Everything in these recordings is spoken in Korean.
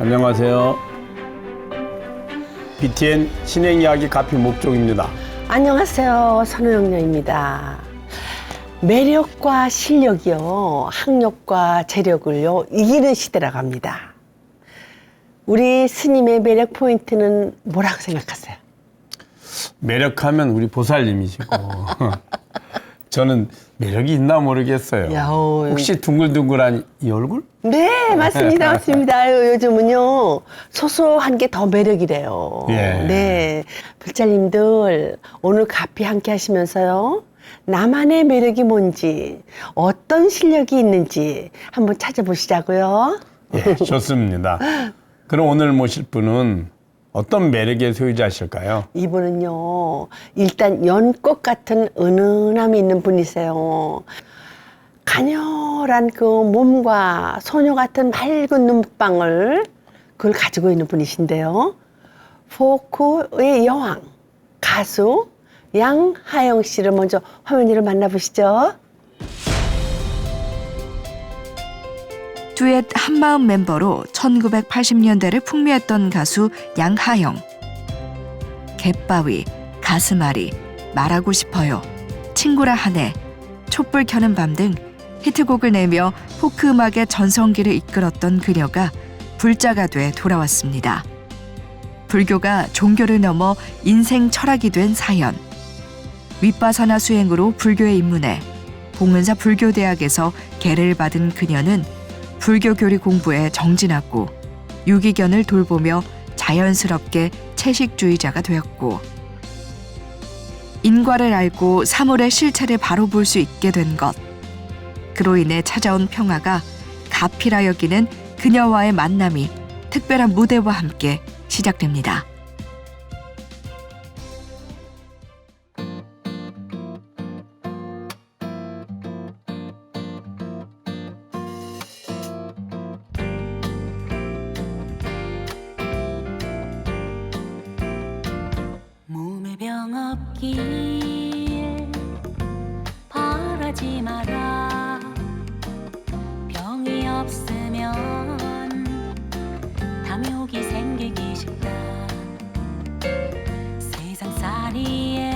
안녕하세요. BTN 신행이야기 가피 목종입니다. 안녕하세요. 선호영녀입니다. 매력과 실력이요, 학력과 재력을요 이기는 시대라고 합니다. 우리 스님의 매력 포인트는 뭐라고 생각하세요? 매력하면 우리 보살님이시고 저는 매력이 있나 모르겠어요. 야호. 혹시 둥글둥글한 이 얼굴? 네, 맞습니다. 맞습니다. 아유, 요즘은요 소소한 게 더 매력이래요. 예. 네, 불자님들 오늘 가피 함께 하시면서요, 나만의 매력이 뭔지, 어떤 실력이 있는지 한번 찾아보시자고요. 예, 좋습니다. 그럼 오늘 모실 분은 어떤 매력의 소유자실까요? 이분은요, 일단 연꽃 같은 은은함이 있는 분이세요. 가녀란 그 몸과 소녀 같은 맑은 눈방울, 그걸 가지고 있는 분이신데요. 포크의 여왕, 가수 양하영 씨를 먼저 화면 위로 만나보시죠. 듀엣 한마음 멤버로 1980년대를 풍미했던 가수 양하영. 갯바위, 가슴앓이, 말하고 싶어요, 친구라 하네, 촛불 켜는 밤 등 히트곡을 내며 포크 음악의 전성기를 이끌었던 그녀가 불자가 돼 돌아왔습니다. 불교가 종교를 넘어 인생 철학이 된 사연. 윗바사나 수행으로 불교에 입문해 봉은사 불교대학에서 계를 받은 그녀는 불교 교리 공부에 정진하고 유기견을 돌보며 자연스럽게 채식주의자가 되었고, 인과를 알고 사물의 실체를 바로 볼 수 있게 된 것. 그로 인해 찾아온 평화가 가피라 여기는 그녀와의 만남이 특별한 무대와 함께 시작됩니다. 몸에 병 없길 바라지 마라. 병이 없으면 탐욕이 생기기 쉽다. 세상살이에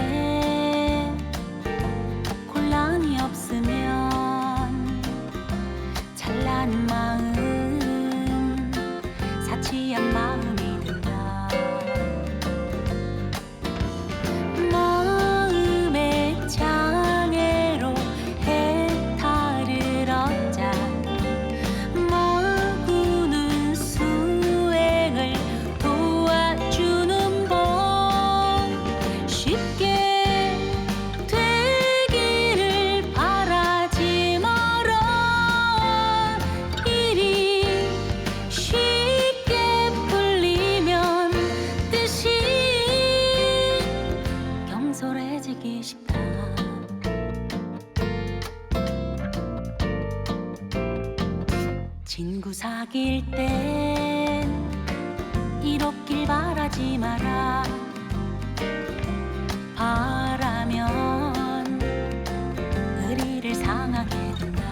곤란이 없으면 찬란한 마음, 사치한 마음이 든다. 마음의 장애로 해탈을 얻자. 마구는 수행을 도와주는 법. 쉽게 되기를 바라지 마라. 일이 쉽게 풀리면 뜻이 경솔해지기 쉽다. 친구 사귈 땐 이롭길 바라지 마라. 바라면 의리를 상하게 된다.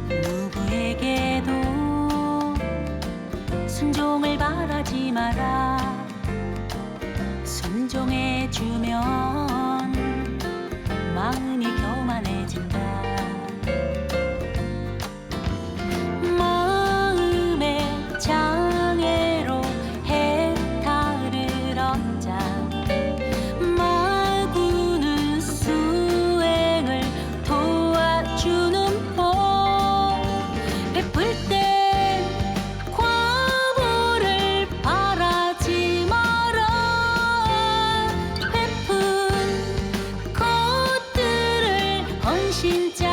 누구에게도 순종을 바라지 마라. 순종해주면 마음이 교만해진다. 마음의 장애로 해탈을 얻자. 마구는 수행을 도와주는 법. 베풀 땐 과보를 바라지 마라. 베푼 것들을 헌신자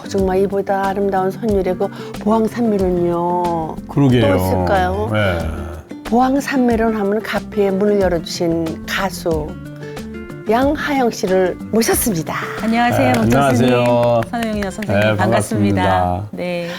정말 이보다 아름다운 선율의 그 보왕산메론이요. 그러게요. 또 있을까요? 네. 보왕산메론 하면 카페에 문을 열어주신 가수 양하영 씨를 모셨습니다. 안녕하세요, 네, 문천수님. 안녕하세요. 선우영이나 선생님 네, 반갑습니다. 반갑습니다. 네.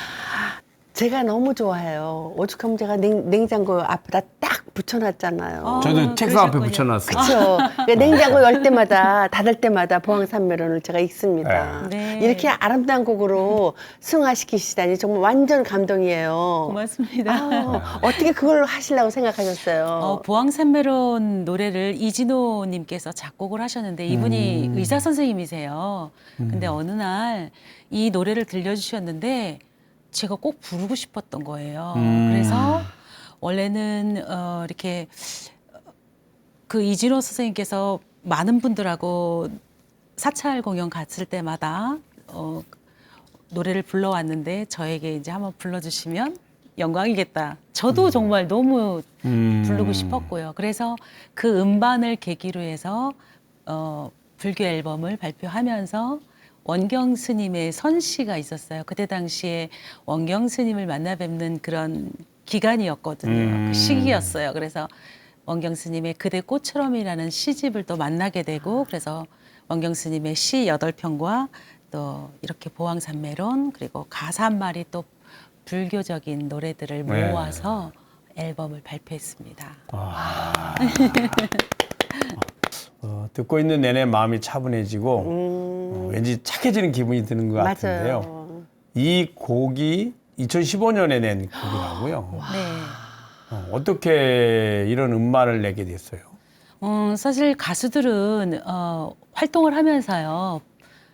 제가 너무 좋아해요. 오죽하면 제가 냉장고 앞에다 딱 붙여놨잖아요. 저도 책상 앞에 그러셨군요. 붙여놨어요. 그렇죠. 냉장고 열 때마다 닫을 때마다 보왕산메론을 제가 읽습니다. 네. 이렇게 아름다운 곡으로 승화시키시다니 정말 완전 감동이에요. 고맙습니다. 어떻게 그걸 하시려고 생각하셨어요? 보왕산메론 노래를 이진호님께서 작곡을 하셨는데 이분이 의사 선생님이세요. 근데 어느 날 이 노래를 들려주셨는데 제가 꼭 부르고 싶었던 거예요. 그래서 원래는 이렇게 그 이진호 선생님께서 많은 분들하고 사찰 공연 갔을 때마다 노래를 불러왔는데 저에게 이제 한번 불러주시면 영광이겠다. 저도 정말 너무 부르고 싶었고요. 그래서 그 음반을 계기로 해서 불교 앨범을 발표하면서 원경 스님의 선시가 있었어요. 그때 당시에 원경 스님을 만나 뵙는 그런 기간이었거든요. 그 시기였어요. 그래서 원경 스님의 그대 꽃처럼이라는 시집을 또 만나게 되고 그래서 원경 스님의 시 8편과 또 이렇게 보왕산메론 그리고 가사 한 마리 또 불교적인 노래들을 네. 모아서 앨범을 발표했습니다. 듣고 있는 내내 마음이 차분해지고 왠지 착해지는 기분이 드는 것 같은데요. 맞아요. 이 곡이 2015년에 낸 곡이라고요. 네. 어떻게 이런 음반을 내게 됐어요? 사실 가수들은 활동을 하면서요.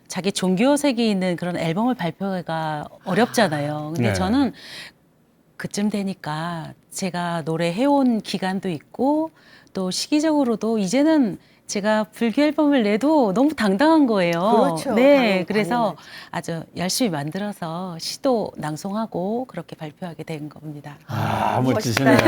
자기 종교색이 있는 그런 앨범을 발표가 어렵잖아요. 근데 네. 저는 그쯤 되니까 제가 노래해온 기간도 있고 또 시기적으로도 이제는 제가 불교 앨범을 내도 너무 당당한 거예요. 그렇죠. 네, 그래서 아주 열심히 만들어서 시도 낭송하고 그렇게 발표하게 된 겁니다. 멋지시네요.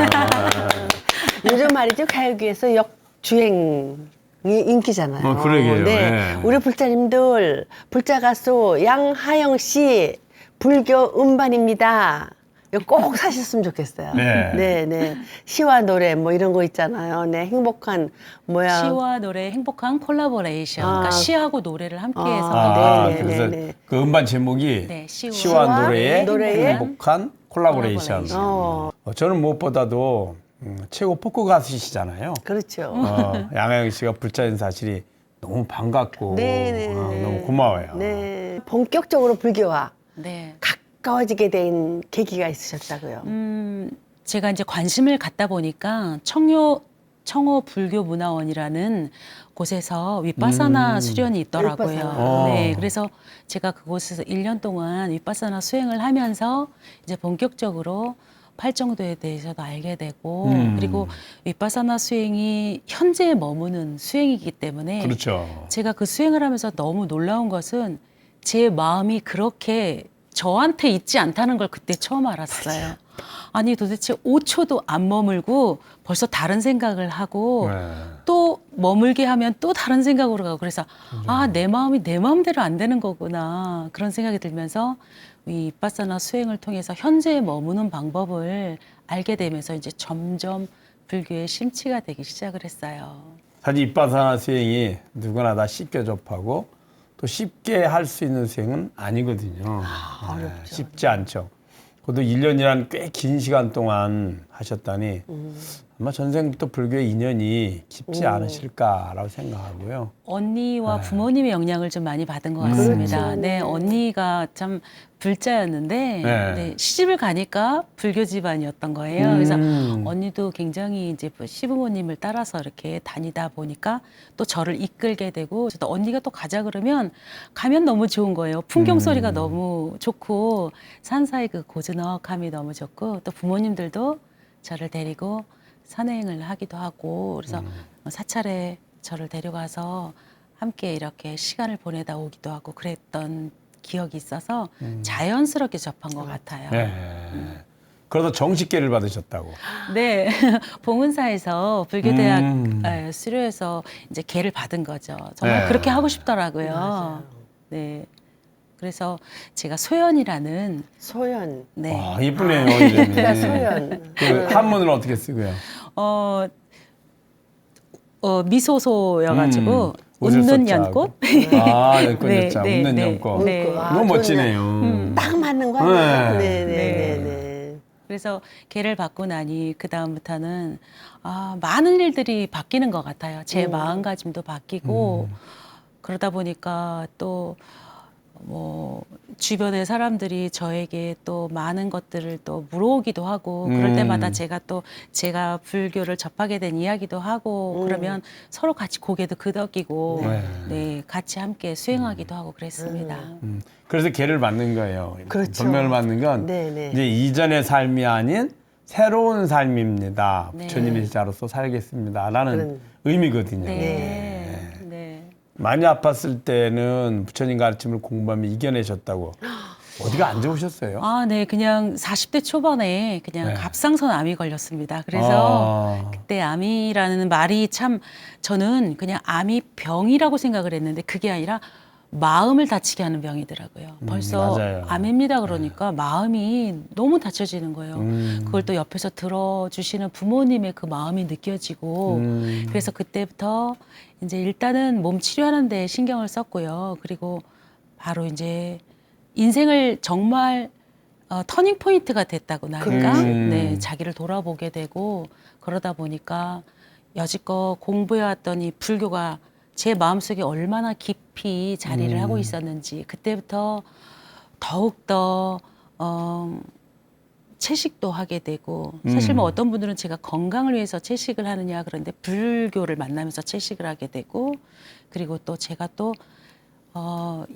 요즘 말이죠. 가요계에서 역주행이 인기잖아요. 그러게요. 네. 네. 우리 불자님들, 불자 가수 양하영 씨 불교 음반입니다. 이거 꼭 사셨으면 좋겠어요. 네. 네. 시와 노래 뭐 이런 거 있잖아요. 네. 행복한 뭐야. 시와 노래 행복한 콜라보레이션. 그러니까 시하고 노래를 함께해서 네. 그래서 그 음반 제목이 네, 시와 노래의 노래의 행복한 콜라보레이션. 콜라보레이션. 저는 무엇보다도 최고 포크 가수시잖아요. 그렇죠. 양하영 씨가 불자인 사실이 너무 반갑고 네. 너무 고마워요. 네. 본격적으로 불교와 네. 가까워지게 된 계기가 있으셨다고요. 제가 이제 관심을 갖다 보니까 청호 불교 문화원이라는 곳에서 윗바사나 수련이 있더라고요. 윗바사나. 네, 그래서 제가 그곳에서 1년 동안 윗바사나 수행을 하면서 이제 본격적으로 팔정도에 대해서도 알게 되고 그리고 윗바사나 수행이 현재에 머무는 수행이기 때문에 그렇죠. 제가 그 수행을 하면서 너무 놀라운 것은 제 마음이 그렇게 저한테 있지 않다는 걸 그때 처음 알았어요. 아니 도대체 5초도 안 머물고 벌써 다른 생각을 하고 네. 또 머물게 하면 또 다른 생각으로 가고 그래서 내 마음이 내 마음대로 안 되는 거구나 그런 생각이 들면서 이 윗바사나 수행을 통해서 현재에 머무는 방법을 알게 되면서 이제 점점 불교에 심취가 되기 시작을 했어요. 사실 윗바사나 수행이 누구나 다 쉽게 접하고 또 쉽게 할 수 있는 수행은 아니거든요. 쉽지 않죠. 그것도 1년이란 꽤 긴 시간 동안 하셨다니 아마 전생부터 불교의 인연이 깊지 않으실까라고 생각하고요. 언니와 부모님의 영향을 좀 많이 받은 것 같습니다. 그렇죠. 네, 언니가 참 불자였는데 네, 시집을 가니까 불교 집안이었던 거예요. 그래서 언니도 굉장히 이제 시부모님을 따라서 이렇게 다니다 보니까 또 저를 이끌게 되고 또 언니가 또 가자 그러면 가면 너무 좋은 거예요. 풍경 소리가 너무 좋고 산사의 그 고즈넉함이 너무 좋고 또 부모님들도 저를 데리고 산행을 하기도 하고 그래서 사찰에 저를 데려가서 함께 이렇게 시간을 보내다 오기도 하고 그랬던 기억이 있어서 자연스럽게 접한 것 같아요. 네. 그러다 정식계를 받으셨다고. 네, 봉은사에서 불교대학 수료해서 이제 계를 받은 거죠. 정말 네. 그렇게 하고 싶더라고요. 맞아요. 네. 그래서 제가 소연이라는 소연. 네. 아, 이쁘네요, 이름이. 그러니까 소연. 그 한문은 어떻게 쓰고요? 미소소여가지고 웃을 웃는 소자하고. 연꽃. 아, 연꽃 네, 여자, 네, 웃는 네. 연꽃. 네. 아, 너무 좋네. 멋지네요. 딱 맞는 거 아니에요? 네. 네네네. 그래서 걔를 받고 나니 그 다음부터는 많은 일들이 바뀌는 것 같아요. 제 마음가짐도 바뀌고 그러다 보니까 또 뭐 주변의 사람들이 저에게 또 많은 것들을 또 물어오기도 하고 그럴 때마다 제가 불교를 접하게 된 이야기도 하고 그러면 서로 같이 고개도 끄덕이고 네, 같이 함께 수행하기도 하고 그랬습니다. 그래서 개를 받는 거예요. 그렇죠. 불명을 받는 건 네네. 이제 이전의 삶이 아닌 새로운 삶입니다. 네. 부처님의 자로서 살겠습니다라는 그런- 의미거든요. 네. 네. 많이 아팠을 때는 부처님 가르침을 공부하면 이겨내셨다고. 어디가 안 좋으셨어요? 네. 그냥 40대 초반에 그냥 네. 갑상선 암이 걸렸습니다. 그래서 그때 암이라는 말이 참 저는 그냥 암이 병이라고 생각을 했는데 그게 아니라 마음을 다치게 하는 병이더라고요. 벌써 맞아요. 암입니다 그러니까 마음이 너무 다쳐지는 거예요. 그걸 또 옆에서 들어주시는 부모님의 그 마음이 느껴지고 그래서 그때부터 이제 일단은 몸 치료하는 데 신경을 썼고요. 그리고 바로 이제 인생을 정말 터닝 포인트가 됐다고나 할까? 네, 자기를 돌아보게 되고 그러다 보니까 여지껏 공부해왔던 이 불교가 제 마음속에 얼마나 깊이 자리를 하고 있었는지 그때부터 더욱더 채식도 하게 되고 사실 뭐 어떤 분들은 제가 건강을 위해서 채식을 하느냐 그런데 불교를 만나면서 채식을 하게 되고 그리고 또 제가 또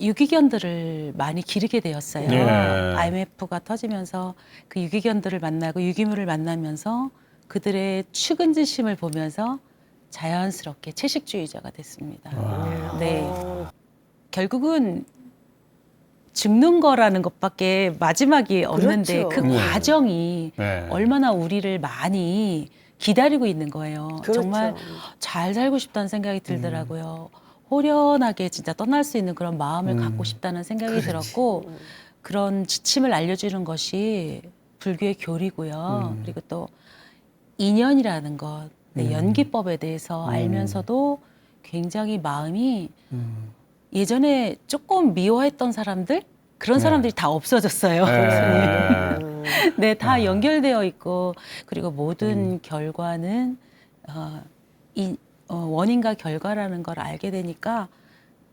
유기견들을 많이 기르게 되었어요. 네. IMF가 터지면서 그 유기견들을 만나고 유기물을 만나면서 그들의 측은지심을 보면서 자연스럽게 채식주의자가 됐습니다. 네. 결국은 죽는 거라는 것밖에 마지막이 없는데 그렇죠. 그 과정이 네. 얼마나 우리를 많이 기다리고 있는 거예요. 그렇죠. 정말 잘 살고 싶다는 생각이 들더라고요. 호련하게 진짜 떠날 수 있는 그런 마음을 갖고 싶다는 생각이 들었고 그런 지침을 알려주는 것이 불교의 교리고요. 그리고 또 인연이라는 것, 네, 연기법에 대해서 알면서도 굉장히 마음이 예전에 조금 미워했던 사람들 그런 사람들이 다 없어졌어요. 네, 다 연결되어 있고 그리고 모든 결과는 원인과 결과라는 걸 알게 되니까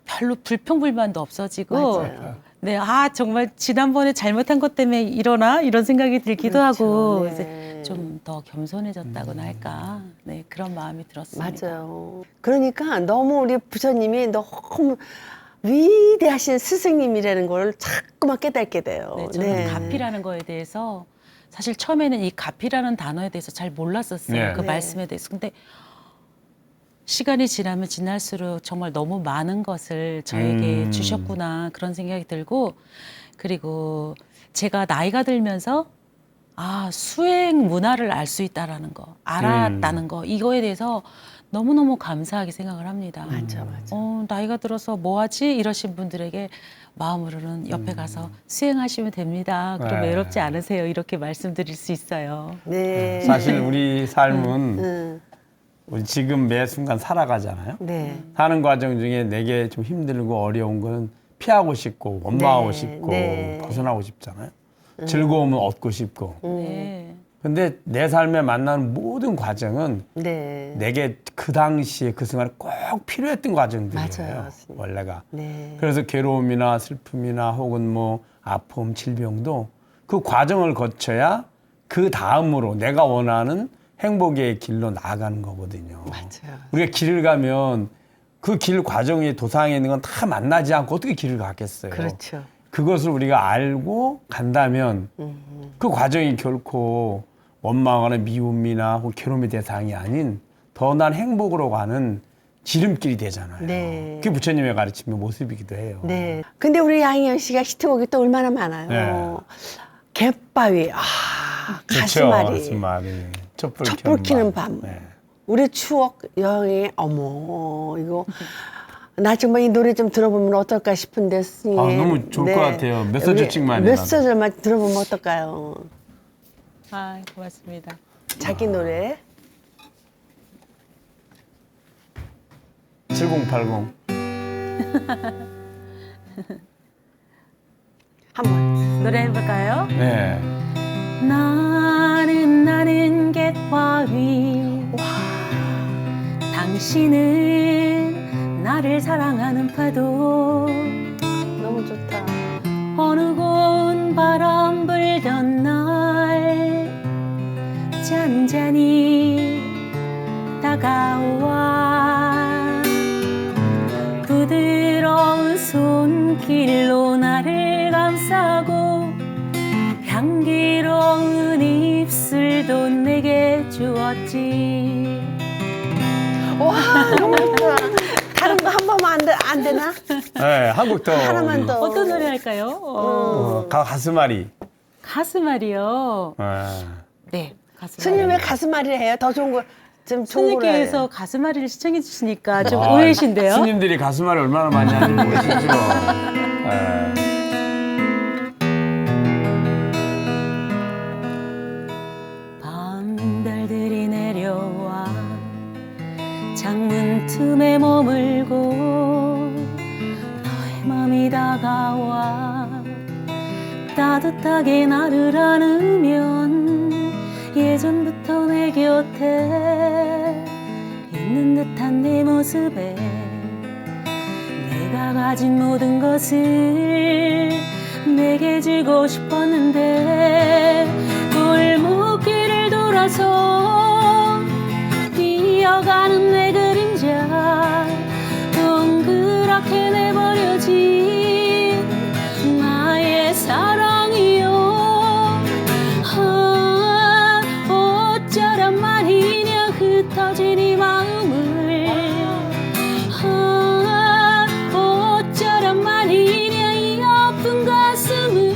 별로 불평불만도 없어지고 맞아요. 네, 정말 지난번에 잘못한 것 때문에 이런 생각이 들기도 하고 네. 이제 좀 더 겸손해졌다고나 할까 네, 그런 마음이 들었습니다. 맞아요. 그러니까 너무 우리 부처님이 너무 위대하신 스승님이라는 걸 자꾸만 깨닫게 돼요. 네, 저는 가피라는 거에 대해서 사실 처음에는 이 가피라는 단어에 대해서 잘 몰랐었어요. 네. 그 네. 말씀에 대해서. 근데 시간이 지나면 지날수록 정말 너무 많은 것을 저에게 주셨구나 그런 생각이 들고 그리고 제가 나이가 들면서 수행 문화를 알 수 있다라는 거 알았다는 거 이거에 대해서 너무너무 감사하게 생각을 합니다. 맞아. 나이가 들어서 뭐 하지? 이러신 분들에게 마음으로는 옆에 가서 수행하시면 됩니다. 그럼 네. 외롭지 않으세요. 이렇게 말씀드릴 수 있어요. 네. 사실 우리 삶은 음, 우리 지금 매 순간 살아가잖아요. 네. 사는 과정 중에 내게 좀 힘들고 어려운 건 피하고 싶고 원망하고 네, 싶고 네. 벗어나고 싶잖아요. 즐거움은 얻고 싶고. 네. 근데 내 삶에 만나는 모든 과정은 네. 내게 그 당시에 그 순간에 꼭 필요했던 과정들이에요. 맞아요, 맞습니다. 원래가. 네. 그래서 괴로움이나 슬픔이나 혹은 뭐 아픔, 질병도 그 과정을 거쳐야 그 다음으로 내가 원하는 행복의 길로 나아가는 거거든요. 맞아요. 우리가 길을 가면 그 길 과정에 도상에 있는 건 다 만나지 않고 어떻게 길을 가겠어요. 그렇죠. 그것을 우리가 알고 간다면 그 과정이 결코 원망하는 미움이나 혹은 괴로움의 대상이 아닌 더 난 행복으로 가는 지름길이 되잖아요. 네. 그게 부처님의 가르침의 모습이기도 해요. 네. 근데 우리 양희영 씨가 히트곡이 또 얼마나 많아요. 네. 갯바위, 그렇죠. 가시마리, 가시마리. 촛불 촛불 켜는 밤. 네. 우리 추억 여행에 어머 이거 나 정말 이 노래 좀 들어보면 어떨까 싶은데 스님. 아, 너무 좋을 것 같아요. 몇 소절씩만이라도. 몇 소절만 들어보면 어떨까요? 아, 고맙습니다. 자기 노래. 7080. 한번. 노래 해볼까요? 네. 나는 갯바위 당신은 나를 사랑하는 파도 너무 좋다. 어느 곳 바람 불던 날 잔잔히 다가와 부드러운 손길로 나를 감싸고 향기로운 입술도 내게 주었지. 와, 너무 좋다. 다른 거 한 번만 안 되나? 네, 한국 더. 하나만 더. 어떤 노래 할까요? 가슴앓이. 가슴앓이요. 네. 네, 가슴앓이. 스님 왜 가슴앓이를 해요? 더 좋은 거, 좀 좋은 거로 해요. 스님께서 가슴앓이를 시청해 주시니까 좀 아, 의외신데요. 스님들이 가슴앓이 얼마나 많이 하는지 모르시죠? 네. 밤별들이 내려와 창문 틈에 머물고 너의 맘이 다가와 따뜻하게 나를 안으면 예전부터 내 곁에 있는 듯한 내 모습에 내가 가진 모든 것을 내게 주고 싶었는데 골목길을 돌아서 뛰어가는 내 그림자 동그랗게 내버려진 나의 사랑이요. 아, 어쩌란 말이냐 흩어진 이 마음을. 아, 어쩌란 말이냐 이 아픈 가슴을.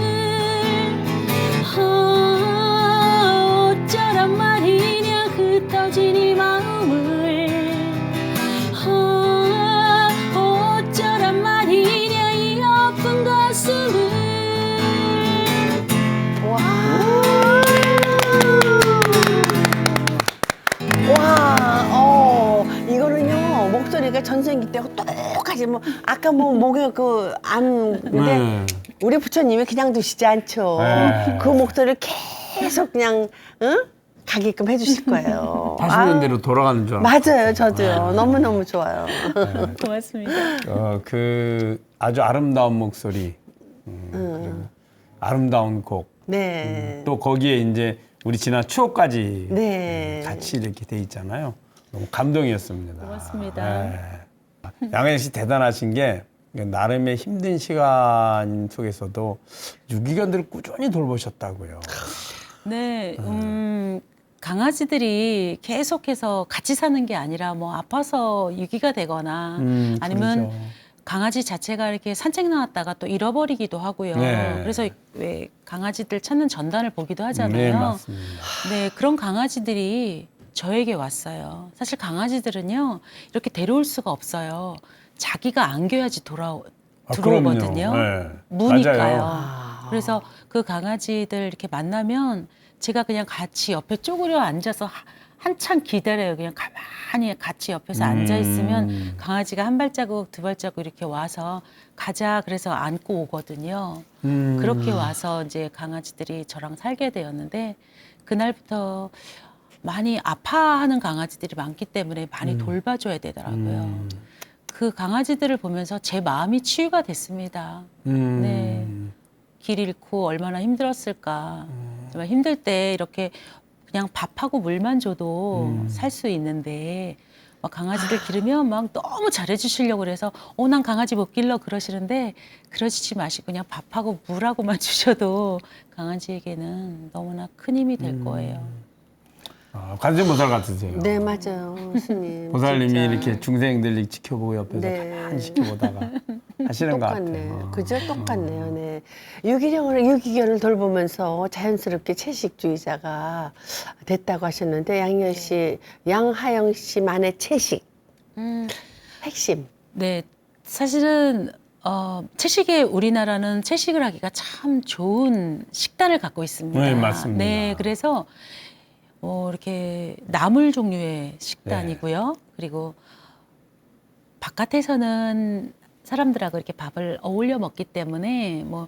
아, 어쩌란 말이냐 흩어진 이 마음을. 아, 어쩌란 말이냐 이 아픈 가슴을. 이거는요, 목소리가 전생기 때하고 똑같이, 뭐, 아까 뭐, 목에 그, 근데, 네. 우리 부처님이 그냥 두시지 않죠. 네. 그 목소리를 계속 그냥, 응? 가게끔 해주실 거예요. 80년대로 돌아가는 줄 알았어요. 맞아요, 저도요. 너무너무 좋아요. 고맙습니다. 그 아주 아름다운 목소리, 그리고 아름다운 곡, 네. 또 거기에 이제 우리 지난 추억까지 네. 같이 이렇게 돼 있잖아요. 너무 감동이었습니다. 고맙습니다. 네. 양현 씨 대단하신 게 나름의 힘든 시간 속에서도 유기견들을 꾸준히 돌보셨다고요. 네, 강아지들이 계속해서 같이 사는 게 아니라 뭐 아파서 유기가 되거나 아니면 그렇죠. 강아지 자체가 이렇게 산책 나왔다가 또 잃어버리기도 하고요. 네. 그래서 왜 강아지들 찾는 전단을 보기도 네, 하잖아요. 맞습니다. 네, 그런 강아지들이 저에게 왔어요. 사실 강아지들은요, 이렇게 데려올 수가 없어요. 자기가 안겨야지 들어오거든요. 네. 무니까요. 맞아요. 그래서 그 강아지들 이렇게 만나면 제가 그냥 같이 옆에 쪼그려 앉아서 한참 기다려요. 그냥 가만히 같이 옆에서 앉아 있으면 강아지가 한 발자국, 두 발자국 이렇게 와서 가자 그래서 안고 오거든요. 그렇게 와서 이제 강아지들이 저랑 살게 되었는데 그날부터 많이 아파하는 강아지들이 많기 때문에 많이 돌봐줘야 되더라고요. 그 강아지들을 보면서 제 마음이 치유가 됐습니다. 네. 길 잃고 얼마나 힘들었을까. 정말 힘들 때 이렇게 그냥 밥하고 물만 줘도 살 수 있는데 막 강아지들 기르면 막 너무 잘해주시려고 그래서 난 강아지 못 길러 그러시는데 그러시지 마시고 그냥 밥하고 물하고만 주셔도 강아지에게는 너무나 큰 힘이 될 거예요. 관세음보살 같으세요. 네, 맞아요, 스님. 보살님이 진짜. 이렇게 중생들 지켜보고 옆에서 네. 가만히 지켜보다가 하시는 것 똑같네요. 같아요. 그죠? 똑같네요. 네. 유기견을 돌보면서 자연스럽게 채식주의자가 됐다고 하셨는데 양현 씨, 양하영 씨만의 채식 음, 핵심. 네, 사실은 채식에 우리나라는 채식을 하기가 참 좋은 식단을 갖고 있습니다. 네, 맞습니다. 네, 그래서 이렇게 나물 종류의 식단이고요. 그리고 바깥에서는 사람들하고 이렇게 밥을 어울려 먹기 때문에 뭐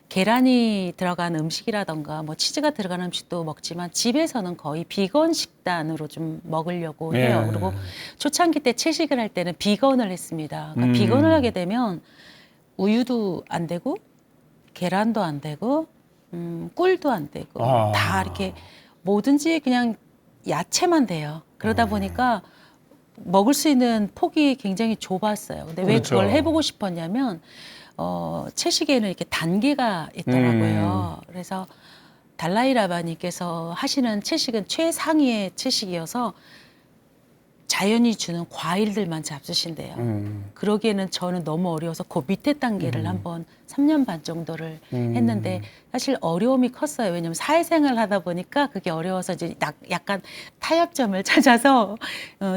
계란이 들어간 음식이라던가 뭐 치즈가 들어간 음식도 먹지만 집에서는 거의 비건 식단으로 좀 먹으려고 해요. 네. 그리고 초창기 때 채식을 할 때는 비건을 했습니다. 그러니까 비건을 하게 되면 우유도 안 되고 계란도 안 되고 꿀도 안 되고 아. 다 이렇게 뭐든지 그냥 야채만 돼요. 그러다 보니까 먹을 수 있는 폭이 굉장히 좁았어요. 근데 왜 그렇죠. 그걸 해보고 싶었냐면 채식에는 이렇게 단계가 있더라고요. 그래서 달라이 라바님께서 하시는 채식은 최상위의 채식이어서 자연이 주는 과일들만 잡수신대요. 그러기에는 저는 너무 어려워서 그 밑에 단계를 한번 3년 반 정도를 했는데 사실 어려움이 컸어요. 왜냐하면 사회생활을 하다 보니까 그게 어려워서 이제 약간 타협점을 찾아서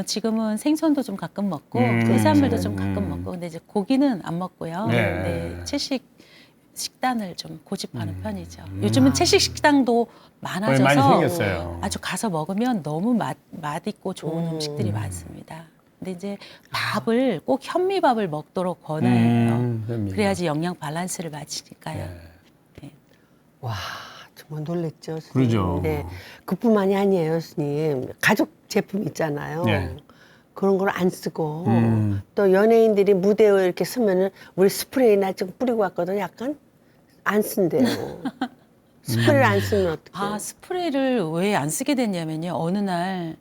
지금은 생선도 좀 가끔 먹고 해산물도 좀 가끔 먹고 근데 이제 고기는 안 먹고요. 네. 네, 채식 식단을 좀 고집하는 편이죠. 요즘은 채식 식당도 많아져서 많이 생겼어요. 아주 가서 먹으면 너무 맛있고 좋은 음식들이 많습니다. 근데 이제 밥을 꼭 현미밥을 먹도록 권해요. 그래야지 영양 밸런스를 맞추니까요. 네. 와, 정말 놀랬죠, 스님. 그러죠. 네. 그뿐만이 아니에요, 스님. 가죽 제품 있잖아요. 네. 그런 걸 안 쓰고 또 연예인들이 무대에 이렇게 서면은 우리 스프레이나 좀 뿌리고 왔거든. 약간 안 쓴대요. 스프레이를 안 쓰면 어떡해? 아, 스프레이를 왜 안 쓰게 됐냐면요. 어느 날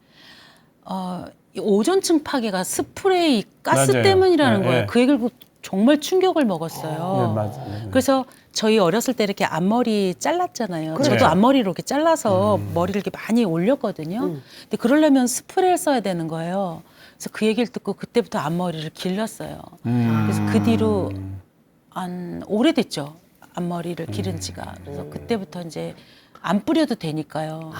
이 오존층 파괴가 스프레이 가스 맞아요. 때문이라는 네, 거예요. 네. 그 얘기를 듣고 정말 충격을 먹었어요. 네, 맞아요. 그래서 저희 어렸을 때 이렇게 앞머리 잘랐잖아요. 그렇죠. 저도 앞머리로 이렇게 잘라서 머리를 이렇게 많이 올렸거든요. 근데 그러려면 스프레이를 써야 되는 거예요. 그래서 그 얘기를 듣고 그때부터 앞머리를 길렀어요. 그래서 그 뒤로 한 오래됐죠. 앞머리를 기른 지가. 그래서 그때부터 이제 안 뿌려도 되니까요.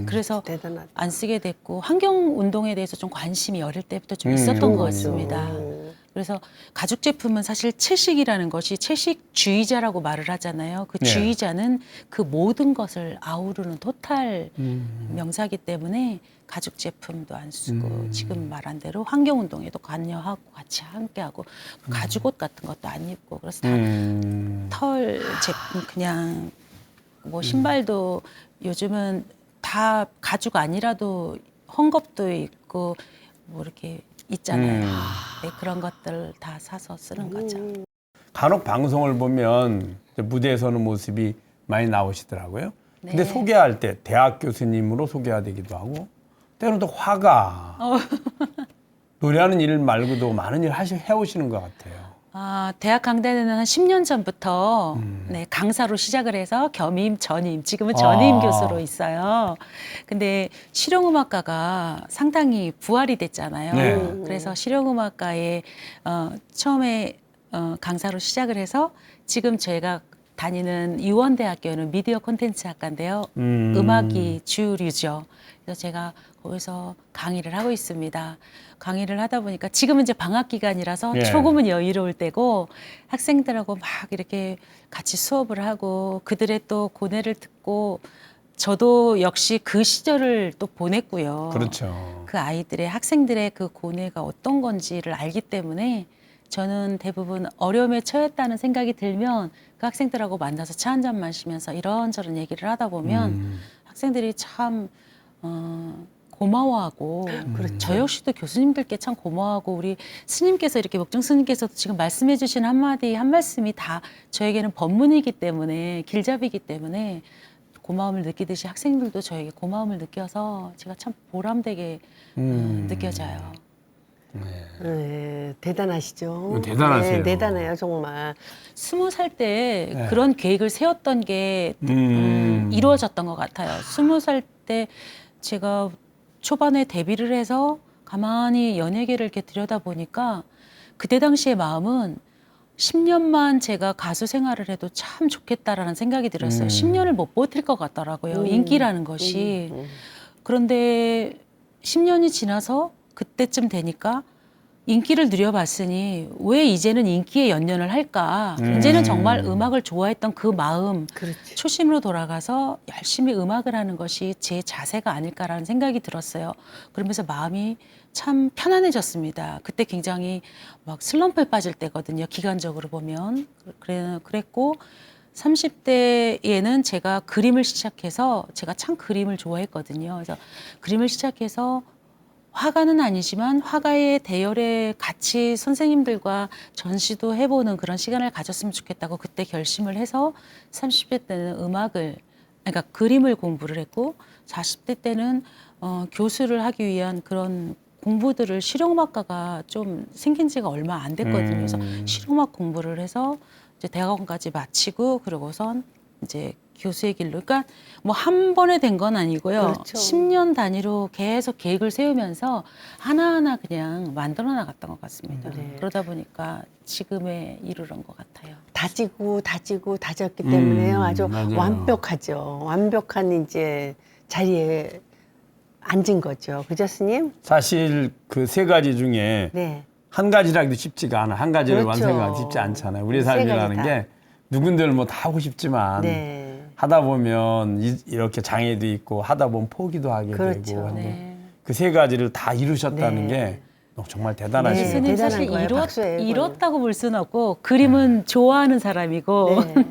그래서 대단하다. 안 쓰게 됐고 환경 운동에 대해서 좀 관심이 어릴 때부터 좀 있었던 것 같습니다. 그래서 가죽 제품은 사실 채식이라는 것이 채식주의자라고 말을 하잖아요. 그 네. 주의자는 그 모든 것을 아우르는 토탈 명사기 때문에 가죽 제품도 안 쓰고 지금 말한 대로 환경 운동에도 관여하고 같이 함께하고 가죽 옷 같은 것도 안 입고 그래서 다 털 제품 그냥 뭐 신발도 요즘은 다 가죽 아니라도 헝겊도 있고 뭐 이렇게 있잖아요. 네, 그런 것들 다 사서 쓰는 거죠. 간혹 방송을 보면 이제 무대에 서는 모습이 많이 나오시더라고요. 근데 네. 소개할 때 대학 교수님으로 소개되기도 하고 때로는 또 화가 노래하는 일 말고도 많은 일 해오시는 것 같아요. 아, 대학 강단에는 한 10년 전부터 네, 강사로 시작을 해서 겸임, 전임, 지금은 전임 교수로 있어요. 근데 실용음악가가 상당히 부활이 됐잖아요. 네. 그래서 실용음악가에 처음에 강사로 시작을 해서 지금 제가 다니는 유원대학교는 미디어 콘텐츠 학과인데요. 음악이 주류죠. 그래서 제가 거기서 강의를 하고 있습니다. 강의를 하다 보니까 지금은 이제 방학 기간이라서 예. 조금은 여유로울 때고 학생들하고 막 이렇게 같이 수업을 하고 그들의 또 고뇌를 듣고 저도 역시 그 시절을 또 보냈고요. 그렇죠. 그 아이들의 학생들의 그 고뇌가 어떤 건지를 알기 때문에 저는 대부분 어려움에 처했다는 생각이 들면 그 학생들하고 만나서 차 한 잔 마시면서 이런저런 얘기를 하다 보면 학생들이 참 고마워하고 저 역시도 교수님들께 참 고마워하고 우리 스님께서 이렇게 목정 스님께서도 지금 말씀해 주신 한마디 한 말씀이 다 저에게는 법문이기 때문에 길잡이기 때문에 고마움을 느끼듯이 학생들도 저에게 고마움을 느껴서 제가 참 보람되게 느껴져요. 네, 대단하시죠. 대단하세요. 네, 대단해요, 정말. 20살 때 네. 그런 계획을 세웠던 게 이루어졌던 것 같아요. 20살 때 제가 초반에 데뷔를 해서 가만히 연예계를 이렇게 들여다보니까 그때 당시의 마음은 10년만 제가 가수 생활을 해도 참 좋겠다라는 생각이 들었어요. 10년을 못 버틸 것 같더라고요. 인기라는 것이. 그런데 10년이 지나서 그때쯤 되니까 인기를 누려봤으니 왜 이제는 인기에 연연을 할까? 이제는 정말 음악을 좋아했던 그 마음, 그렇지. 초심으로 돌아가서 열심히 음악을 하는 것이 제 자세가 아닐까라는 생각이 들었어요. 그러면서 마음이 참 편안해졌습니다. 그때 굉장히 막 슬럼프에 빠질 때거든요. 기간적으로 보면. 그랬고 30대에는 제가 그림을 시작해서 제가 참 그림을 좋아했거든요. 그래서 그림을 시작해서 화가는 아니지만 화가의 대열에 같이 선생님들과 전시도 해보는 그런 시간을 가졌으면 좋겠다고 그때 결심을 해서 30대 때는 음악을, 그러니까 그림을 공부를 했고 40대 때는 교수를 하기 위한 그런 공부들을 실용음악과가 좀 생긴 지가 얼마 안 됐거든요. 그래서 실용음악 공부를 해서 이제 대학원까지 마치고 그러고선 이제 교수의 길로, 그러니까 뭐 한 번에 된 건 아니고요. 그렇죠. 10년 단위로 계속 계획을 세우면서 하나하나 그냥 만들어 나갔던 것 같습니다. 네. 그러다 보니까 지금에 이르는 것 같아요. 다지고 다졌기 때문에요. 아주 맞아요. 완벽하죠. 완벽한 이제 자리에 앉은 거죠. 그죠, 스님? 사실 그 세 가지 중에 네. 한 가지라기도 쉽지가 않아. 한 가지를 그렇죠. 완성하기 쉽지 않잖아요. 우리 세 삶이라는 가지 다. 게 누군들 뭐 다 하고 싶지만 네. 하다 보면 이렇게 장애도 있고 하다 보면 포기도 하게 그렇죠. 되고 네. 그 세 가지를 다 이루셨다는 네. 게 정말 네, 대단하시네요. 예수님 대단한 사실 거예요. 박수예요, 이거는. 이뤘다고 볼 수는 없고 그림은 좋아하는 사람이고 네.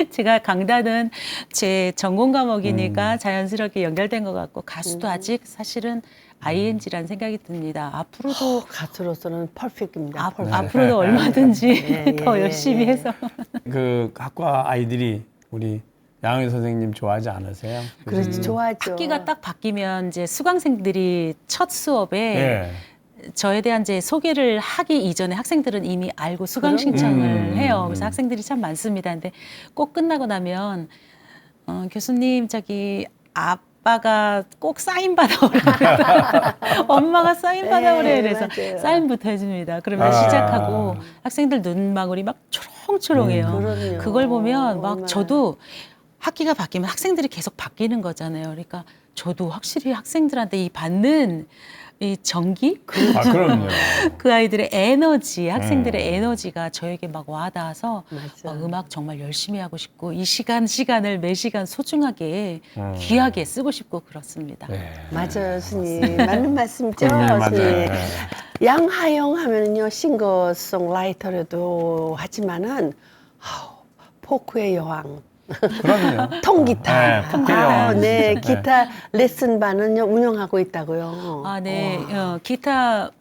제가 강단은 제 전공 과목이니까 자연스럽게 연결된 것 같고 가수도 아직 사실은 ING라는 생각이 듭니다. 앞으로도 가수로서는 퍼펙트입니다. 앞으로도 얼마든지 예, 더 예, 열심히 예. 해서 그 학과 아이들이 우리 양희 선생님 좋아하지 않으세요? 그렇지, 좋아하죠. 학기가 딱 바뀌면 이제 수강생들이 첫 수업에 예. 저에 대한 이제 소개를 하기 이전에 학생들은 이미 알고 수강 그럼요. 신청을 해요. 그래서 학생들이 참 많습니다. 근데 꼭 끝나고 나면 교수님 저기 아빠가 꼭 사인 받아오라. 엄마가 사인 받아오래. 그래서 맞아요. 사인부터 해줍니다. 그러면 아. 시작하고 학생들 눈망울이 막 초롱초롱해요. 그럼요. 그걸 보면 막 얼마나. 저도 학기가 바뀌면 학생들이 계속 바뀌는 거잖아요. 그러니까 저도 확실히 학생들한테 이 받는 이 전기? 아, 그럼요. 그 아이들의 에너지, 학생들의 에너지가 저에게 막 와닿아서 맞아. 음악 정말 열심히 하고 싶고 이 시간을 매 시간 소중하게 귀하게 쓰고 싶고 그렇습니다. 네. 맞아요, 스님. 맞는 말씀이죠, 그럼요, 맞아요. 스님. 네. 양하영 하면은요, 싱어송라이터라도 하지만은, 포크의 여왕. 그럼요. 통기타. 네, 포크의 여왕이시죠. 네, 네. 기타 레슨반은요, 운영하고 있다고요. 아, 네. 기타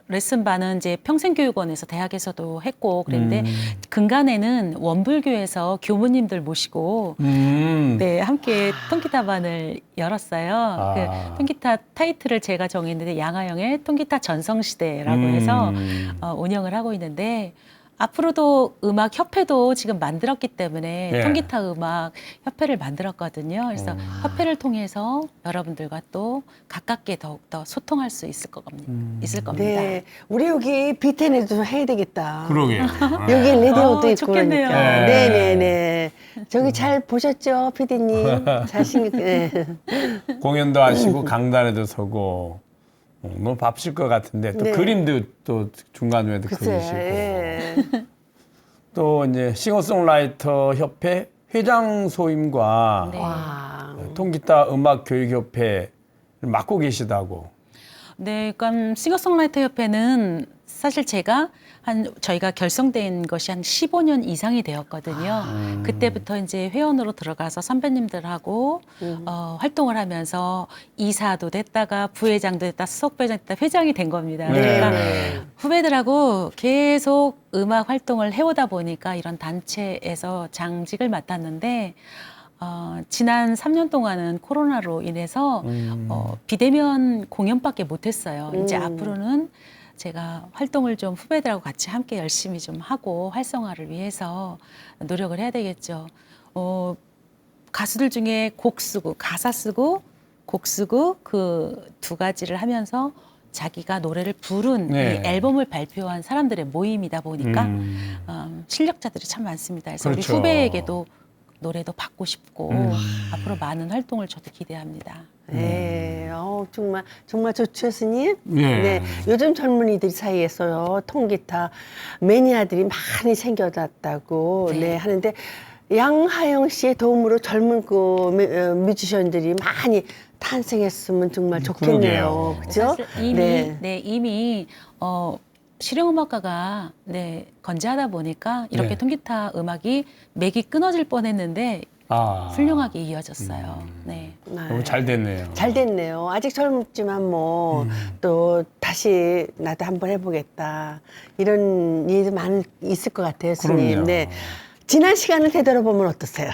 레슨반은 이제 평생교육원에서 대학에서도 했고 그랬는데 근간에는 원불교에서 교무님들 모시고 네, 함께 통기타반을 열었어요. 그 통기타 타이틀을 제가 정했는데 양하영의 통기타 전성시대라고 해서 운영을 하고 있는데 앞으로도 음악 협회도 지금 만들었기 때문에 예. 통기타 음악 협회를 만들었거든요. 그래서 협회를 통해서 여러분들과 또 가깝게 더욱더 소통할 수 있을 겁니다. 네, 우리 여기 비텐에도 해야 되겠다. 그러게요. 여기 라디오도 있고 좋겠네요. 그러니까. 네. 네네네. 저기 잘 보셨죠, 피디님? 자신 있게. 네. 공연도 하시고 강단에도 서고 너무 바쁘실 것 같은데 또 네. 그림도 또 중간중간에 글쎄, 그리시고 예. 또 이제 싱어송라이터 협회 회장 소임과 네. 와. 통기타 음악교육협회를 맡고 계시다고. 네, 그러니까 싱어송라이터 협회는 사실 저희가 결성된 것이 한 15년 이상이 되었거든요. 그때부터 이제 회원으로 들어가서 선배님들하고 활동을 하면서 이사도 됐다가 부회장도 됐다, 수석부회장 됐다, 회장이 된 겁니다. 네. 그러니까 네. 후배들하고 계속 음악 활동을 해오다 보니까 이런 단체에서 장직을 맡았는데 지난 3년 동안은 코로나로 인해서 비대면 공연밖에 못했어요. 이제 앞으로는 제가 활동을 좀 후배들하고 같이 함께 열심히 좀 하고 활성화를 위해서 노력을 해야 되겠죠. 가수들 중에 곡 쓰고 가사 쓰고 곡 쓰고 그 두 가지를 하면서 자기가 노래를 부른 네. 이 앨범을 발표한 사람들의 모임이다 보니까 실력자들이 참 많습니다. 그래서 그렇죠. 우리 후배에게도 노래도 받고 싶고 앞으로 많은 활동을 저도 기대합니다. 네, 정말 정말 좋죠, 스님. 예. 네, 요즘 젊은이들 사이에서요 통기타 매니아들이 많이 생겨났다고 네, 하는데 양하영 씨의 도움으로 젊은 뮤지션들이 많이 탄생했으면 정말 좋겠네요, 그러게요. 그죠? 사실 이미 실용음악가가 건재하다 보니까 이렇게 네. 통기타 음악이 맥이 끊어질 뻔했는데 훌륭하게 이어졌어요. 네. 너무 잘 됐네요. 잘 됐네요. 아직 젊지만 뭐 또 다시 나도 한번 해보겠다 이런 일이 많이 있을 것 같아요, 스님. 그럼요. 네. 지난 시간을 되돌아보면 어떠세요?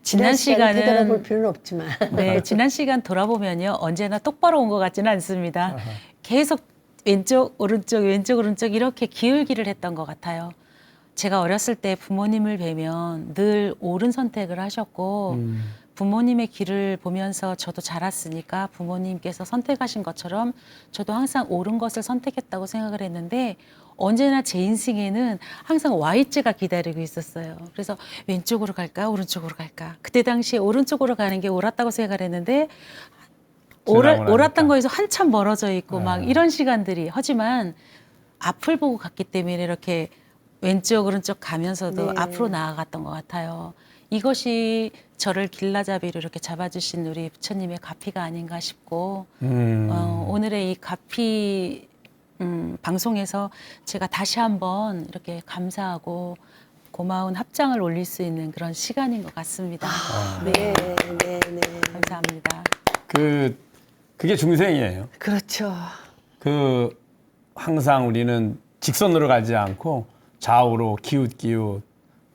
지난 시간은 되돌아볼 필요는 없지만. 네, 지난 시간 돌아보면요. 언제나 똑바로 온 것 같지는 않습니다. 계속 왼쪽, 오른쪽, 왼쪽, 오른쪽 이렇게 기울기를 했던 것 같아요. 제가 어렸을 때 부모님을 뵈면 늘 옳은 선택을 하셨고 부모님의 길을 보면서 저도 자랐으니까 부모님께서 선택하신 것처럼 저도 항상 옳은 것을 선택했다고 생각을 했는데 언제나 제 인생에는 항상 Y자가 기다리고 있었어요. 그래서 왼쪽으로 갈까 오른쪽으로 갈까. 그때 당시에 오른쪽으로 가는 게 옳았다고 생각을 했는데 옳았던 거에서 한참 멀어져 있고 막 이런 시간들이 하지만 앞을 보고 갔기 때문에 이렇게 왼쪽 오른쪽 가면서도 앞으로 나아갔던 것 같아요. 이것이 저를 길라잡이로 이렇게 잡아주신 우리 부처님의 가피가 아닌가 싶고 오늘의 이 가피 방송에서 제가 다시 한번 이렇게 감사하고 고마운 합장을 올릴 수 있는 그런 시간인 것 같습니다. 네, 네, 네. 감사합니다. 그게 중생이에요. 그렇죠. 항상 우리는 직선으로 가지 않고 좌우로 기웃기웃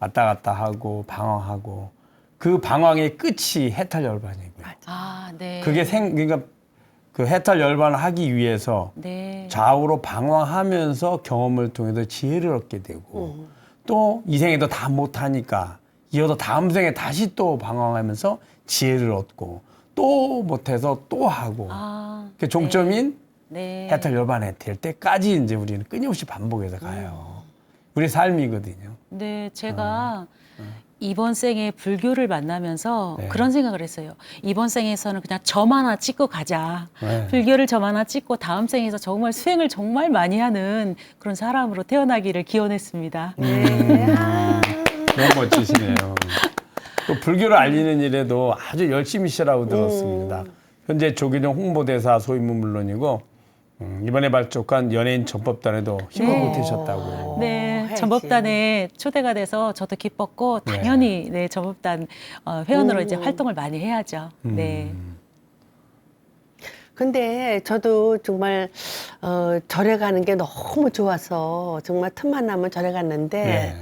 왔다 갔다 하고 방황하고 그 방황의 끝이 해탈열반이고요. 네. 그러니까 그 해탈열반을 하기 위해서 네. 좌우로 방황하면서 경험을 통해서 지혜를 얻게 되고 또 이 생에도 다 못하니까 이어서 다음 생에 다시 또 방황하면서 지혜를 얻고 또 못해서 또 하고 그 종점인 네. 해탈열반에 될 때까지 이제 우리는 끊임없이 반복해서 가요. 우리 삶이거든요. 네, 제가 이번 생에 불교를 만나면서 네. 그런 생각을 했어요. 이번 생에서는 그냥 점 하나 찍고 가자. 네. 불교를 점 하나 찍고 다음 생에서 정말 수행을 정말 많이 하는 그런 사람으로 태어나기를 기원했습니다. 너무 멋지시네요. 또 불교를 알리는 일에도 아주 열심히시라고 들었습니다. 현재 조기령 홍보대사 소임은 물론이고 이번에 발족한 연예인 전법단에도 힘을 보태셨다고. 네, 해야지. 전법단에 초대가 돼서 저도 기뻤고 당연히 네, 전법단 회원으로 이제 활동을 많이 해야죠. 네. 근데 저도 정말 절에 가는 게 너무 좋아서 정말 틈만 나면 절에 갔는데 네.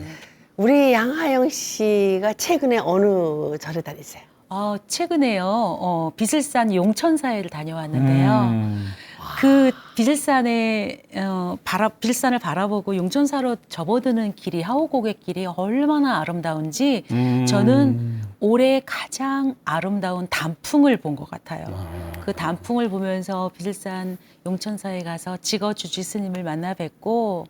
우리 양하영 씨가 최근에 어느 절에 다니세요? 최근에요. 비슬산 용천사회를 다녀왔는데요. 그 비슬산에 비슬산을 바라보고 용천사로 접어드는 길이 하오고개 길이 얼마나 아름다운지 저는 올해 가장 아름다운 단풍을 본 것 같아요. 그 단풍을 보면서 비슬산 용천사에 가서 직어주지 스님을 만나 뵙고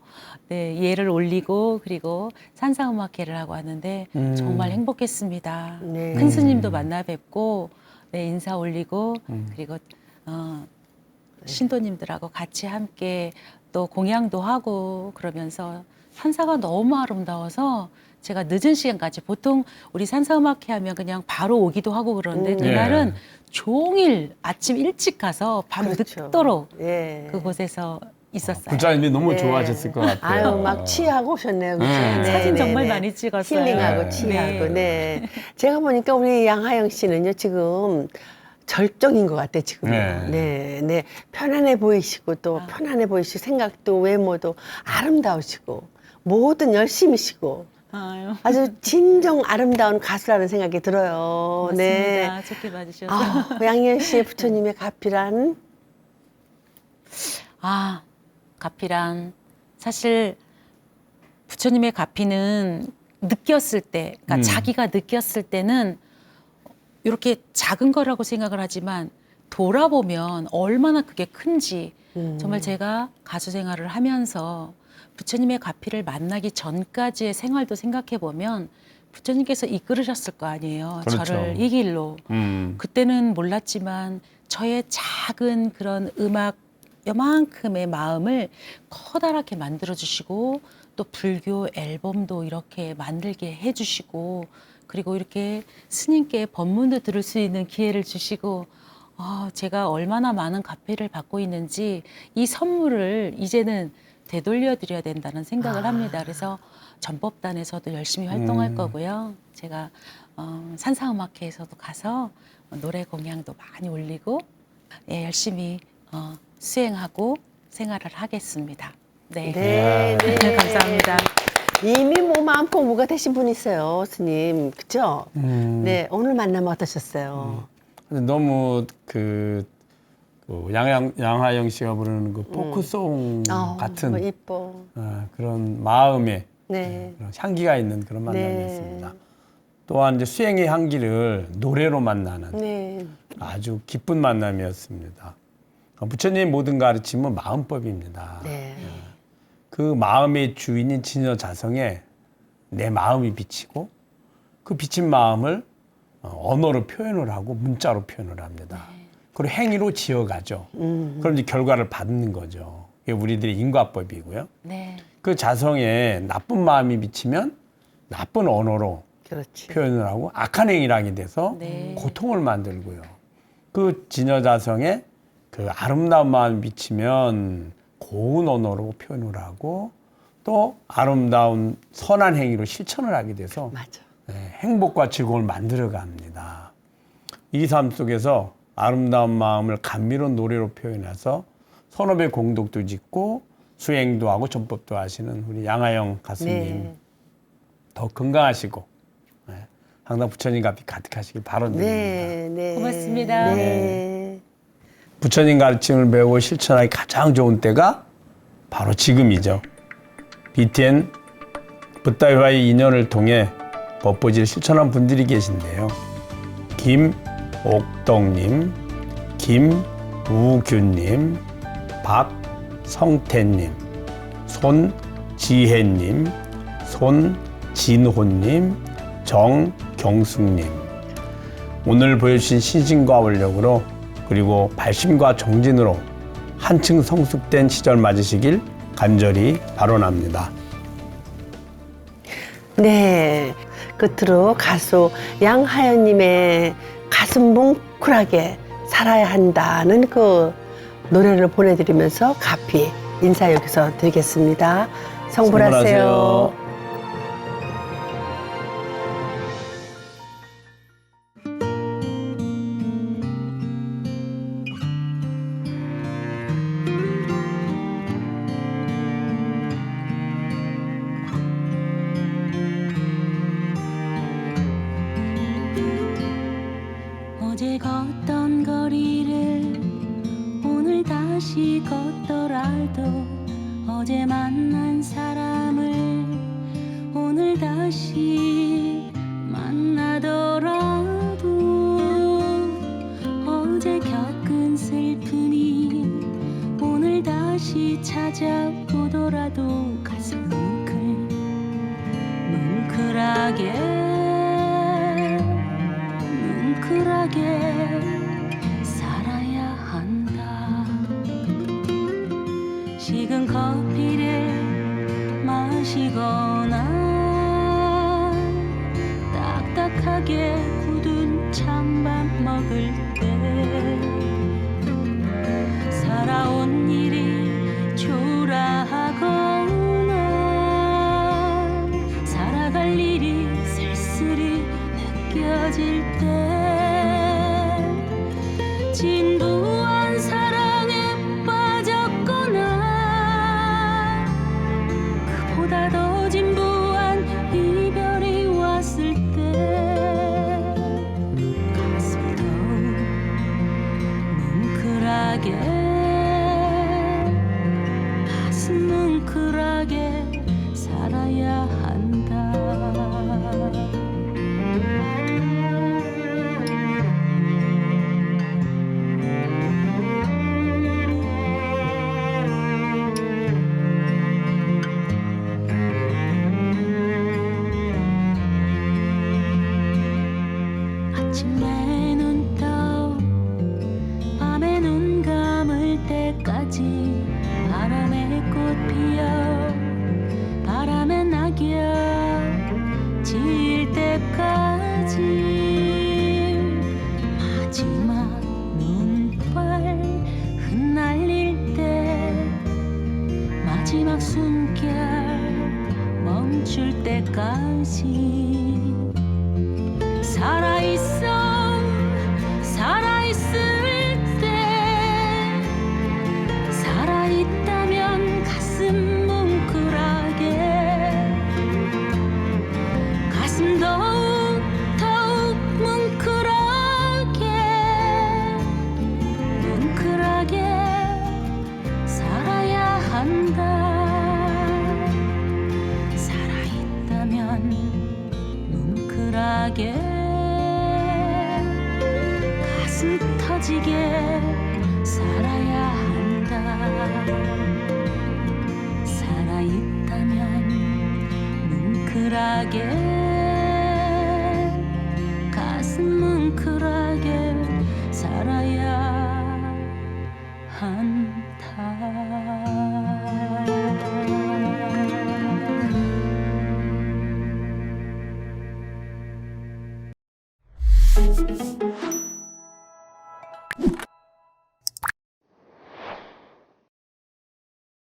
예를 올리고 그리고 산사음악회를 하고 왔는데 정말 행복했습니다. 네. 큰 스님도 만나 뵙고 인사 올리고 그리고 신도님들하고 같이 함께 또 공양도 하고 그러면서 산사가 너무 아름다워서 제가 늦은 시간까지 보통 우리 산사음악회 하면 그냥 바로 오기도 하고 그러는데 그날은 종일 아침 일찍 가서 밤 그렇죠. 늦도록 예. 그곳에서 있었어요. 부자님이 너무 네. 좋아하셨을 것 같아요. 아유, 막 취하고 오셨네요. 그죠? 네. 사진 정말 많이 찍었어요. 힐링하고 네. 취하고. 네. 제가 보니까 우리 양하영 씨는요, 지금 절정인 것 같아, 지금. 네. 네. 네. 편안해 보이시고, 또 편안해 보이시고, 생각도 외모도 아름다우시고, 뭐든 열심히시고, 아유, 아주 진정 아름다운 가수라는 생각이 들어요. 고맙습니다. 좋게 봐주셔서. 양하영 씨의 부처님의 가피란? 가피란 사실 부처님의 가피는 느꼈을 때, 그러니까 자기가 느꼈을 때는 이렇게 작은 거라고 생각을 하지만 돌아보면 얼마나 그게 큰지 정말 제가 가수 생활을 하면서 부처님의 가피를 만나기 전까지의 생활도 생각해 보면 부처님께서 이끌으셨을 거 아니에요. 그렇죠. 저를 이 길로. 그때는 몰랐지만 저의 작은 그런 음악 요만큼의 마음을 커다랗게 만들어주시고 또 불교 앨범도 이렇게 만들게 해주시고 그리고 이렇게 스님께 법문도 들을 수 있는 기회를 주시고 제가 얼마나 많은 가패를 받고 있는지 이 선물을 이제는 되돌려 드려야 된다는 생각을 합니다. 그래서 전법단에서도 열심히 활동할 거고요. 제가 산사음악회에서도 가서 노래 공양도 많이 올리고 열심히 수행하고 생활을 하겠습니다. 네, 네. 감사합니다. 이미 뭐 마음 공부가 되신 분이세요, 스님. 그죠? 네, 오늘 만나면 어떠셨어요? 근데 너무 양하영 씨가 부르는 그 포크송 같은 뭐 이뻐. 그런 마음의 네. 그런 향기가 있는 그런 만남이었습니다. 또한 이제 수행의 향기를 노래로 만나는 네. 아주 기쁜 만남이었습니다. 부처님의 모든 가르침은 마음법입니다. 네. 그 마음의 주인인 진여자성에 내 마음이 비치고 그 비친 마음을 언어로 표현을 하고 문자로 표현을 합니다. 그리고 행위로 지어가죠. 그럼 이제 결과를 받는 거죠. 이게 우리들의 인과법이고요. 네. 그 자성에 나쁜 마음이 비치면 나쁜 언어로 그렇지. 표현을 하고 악한 행위를 하게 돼서 네. 고통을 만들고요. 그 진여자성에 그 아름다운 마음이 비치면 고운 언어로 표현을 하고 또 아름다운 선한 행위로 실천을 하게 돼서 맞아. 행복과 즐거움을 만들어 갑니다. 이 삶 속에서 아름다운 마음을 감미로운 노래로 표현해서 선업의 공덕도 짓고 수행도 하고 전법도 하시는 우리 양하영 가수님 네. 더 건강하시고 항상 부처님 값이 가득하시길 바라드립니다. 네. 네. 고맙습니다. 네. 부처님 가르침을 배우고 실천하기 가장 좋은 때가 바로 지금이죠. BTN 붓다와의 인연을 통해 법보지를 실천한 분들이 계신데요. 김옥덕님, 김우균님, 박성태님, 손지혜님, 손진호님, 정경숙님. 오늘 보여주신 신심과 원력으로 그리고 발심과 정진으로 한층 성숙된 시절 맞으시길 간절히 발언합니다. 네. 끝으로 가수 양하연님의 가슴 뭉클하게 살아야 한다는 그 노래를 보내드리면서 가피 인사 여기서 드리겠습니다. 성불하세요. 어제 걷던 거리를 오늘 다시 걷더라도 어제 만난 사람을 오늘 다시 만나더라도 어제 겪은 슬픔이 오늘 다시 찾아오더라도 가슴 뭉클하게 살아야 한다. 식은 커피를 마시거나 딱딱하게 굳은 찬밥 먹을 때 살아온 일이 초라하거나 살아갈 일이 쓸쓸히 느껴질 때 진부한 사랑에 빠졌거나 그보다 더 진부한 이별이 왔을 때 가슴 더욱 뭉클하게 가슴 뭉클하게 살아야 한다. 물결 멈출 때까지 살아있을 때 살아있다면 가슴 뭉클하게 가슴 더욱 뭉클하게 살아야 한다. 살아있다면 뭉클하게 가슴 터지게 살아야 한다. 살아있다면 뭉클하게 가슴 뭉클하게 살아야 한다.